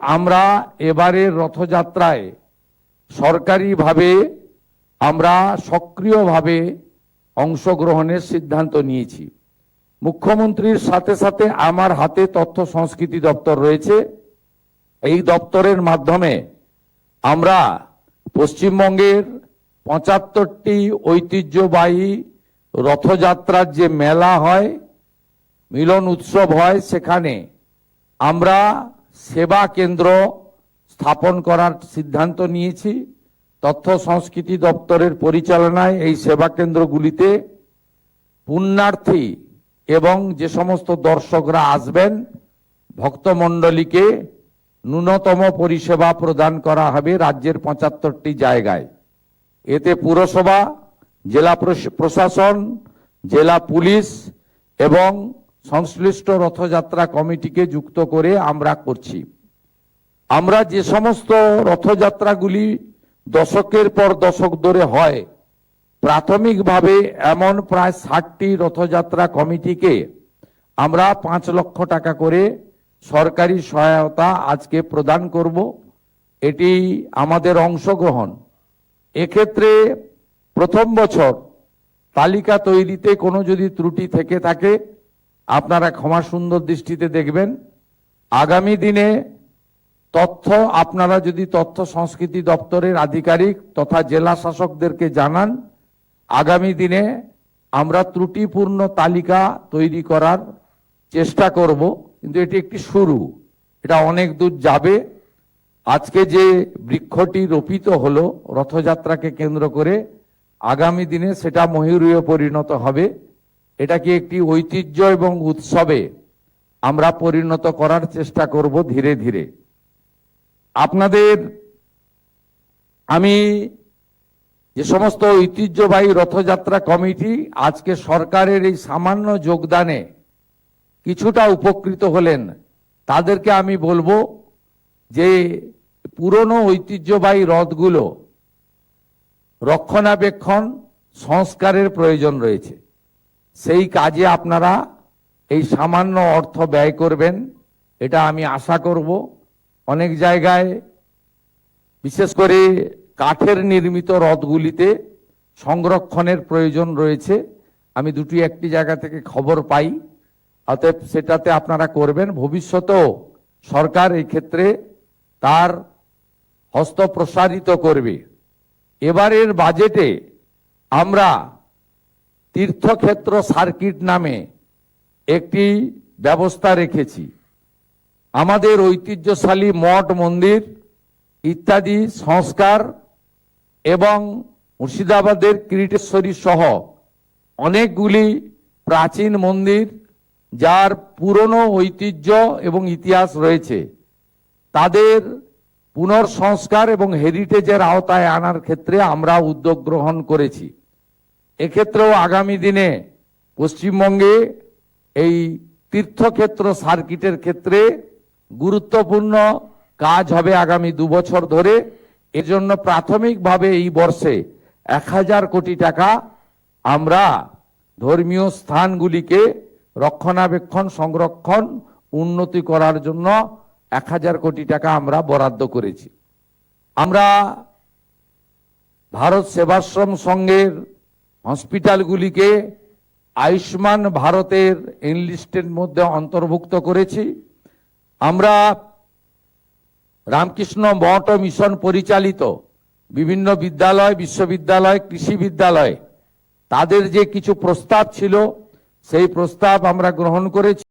আমরা এবারের রথযাত্রায় সরকারিভাবে আমরা সক্রিয়ভাবে অংশগ্রহণের সিদ্ধান্ত নিয়েছি। মুখ্যমন্ত্রীর সাথে সাথে আমার হাতে তথ্য সংস্কৃতি দপ্তর রয়েছে। এই দপ্তরের মাধ্যমে আমরা পশ্চিমবঙ্গের ৭৫টি ঐতিহ্যবাহী রথযাত্রার যে মেলা হয়, মিলন উৎসব হয়, সেখানে আমরা সেবা কেন্দ্র স্থাপন করার সিদ্ধান্ত নিয়েছি। তথ্য সংস্কৃতি দপ্তরের পরিচালনায় এই সেবা কেন্দ্রগুলিতে পুণ্যার্থী এবং যে সমস্ত দর্শকরা আসবেন, ভক্তমণ্ডলীকে ন্যূনতম পরিষেবা প্রদান করা হবে রাজ্যের ৭৫টি জায়গায়। এতে পুরসভা, জেলা প্রশাসন, জেলা পুলিশ এবং সংশ্লিষ্ট রথযাত্রা কমিটিকে যুক্ত করে আমরা করছি। আমরা যে সমস্ত রথযাত্রাগুলি দশকের পর দশক ধরে হয়, প্রাথমিকভাবে এমন প্রায় ৬০টি রথযাত্রা কমিটিকে আমরা ৫ লক্ষ টাকা করে সরকারি সহায়তা আজকে প্রদান করব। এটি আমাদের অংশগ্রহণ। এক্ষেত্রে প্রথম বছর তালিকা তৈরিতে কোনো যদি ত্রুটি থেকে থাকে আপনারা ক্ষমা সুন্দর দৃষ্টিতে দেখবেন। আগামী দিনে আপনারা যদি তথ্য সংস্কৃতি দপ্তরের আধিকারিক তথা জেলা শাসকদেরকে জানান, আগামী দিনে আমরা ত্রুটিপূর্ণ তালিকা তৈরি করার চেষ্টা করব। কিন্তু এটি একটি শুরু, এটা অনেক দূর যাবে। আজকে যে বৃক্ষটি রোপিত হলো রথযাত্রাকে কেন্দ্র করে, আগামী দিনে সেটা ময়ূরীয় পরিণত হবে। এটাকে একটি ঐতিহ্য এবং উৎসবে আমরা পরিণত করার চেষ্টা করব ধীরে ধীরে। আপনাদের আমি যে সমস্ত ঐতিহ্যবাহী রথযাত্রা কমিটি আজকে সরকারের এই সামান্য যোগদানে কিছুটা উপকৃত হলেন, তাদেরকে আমি বলবো যে পুরনো ঐতিহ্যবাহী রথগুলো রক্ষণাবেক্ষণ সংস্কারের প্রয়োজন রয়েছে। সেই কাজে আপনারা এই সামান্য অর্থ ব্যয় করবেন, এটা আমি আশা করব। অনেক জায়গায় বিশেষ করে কাঠের নির্মিত রথগুলিতে সংরক্ষণের প্রয়োজন রয়েছে। আমি একটি জায়গা থেকে খবর পাই, অতএব সেটাতে আপনারা করবেন। ভবিষ্যতেও সরকার এই ক্ষেত্রে তার হস্ত প্রসারিত করবে। এবারের বাজেটে আমরা তীর্থক্ষেত্র সার্কিট নামে একটি ব্যবস্থা রেখেছি। আমাদের ঐতিহ্যশালী মঠ মন্দির ইত্যাদি সংস্কার এবং মুর্শিদাবাদের কিরিটেশ্বরী সহ অনেকগুলি প্রাচীন মন্দির যার পুরনো ঐতিহ্য এবং ইতিহাস রয়েছে, তাদের পুনর্সংস্কার এবং হেরিটেজের আওতায় আনার ক্ষেত্রে আমরা উদ্যোগ গ্রহণ করেছি। এক্ষেত্রেও আগামী দিনে পশ্চিমবঙ্গে এই তীর্থক্ষেত্র সার্কিটের ক্ষেত্রে গুরুত্বপূর্ণ কাজ হবে আগামী 2 বছর ধরে। এজন্য প্রাথমিকভাবে এই বর্ষে 1000 কোটি টাকা আমরা ধর্মীয় স্থানগুলিকে রক্ষণাবেক্ষণ, সংরক্ষণ, উন্নতি করার জন্য 1000 কোটি টাকা আমরা বরাদ্দ করেছি। আমরা ভারত সেবাশ্রম সংঘের হসপিটালগুলিকে আয়ুষ্মান ভারতের এনলিস্টের মধ্যে অন্তর্ভুক্ত করেছি। আমরা রামকৃষ্ণ মঠ ও মিশন পরিচালিত বিভিন্ন বিদ্যালয়, বিশ্ববিদ্যালয়, কৃষি বিদ্যালয়, তাদের যে কিছু প্রস্তাব ছিল সেই প্রস্তাব আমরা গ্রহণ করেছি।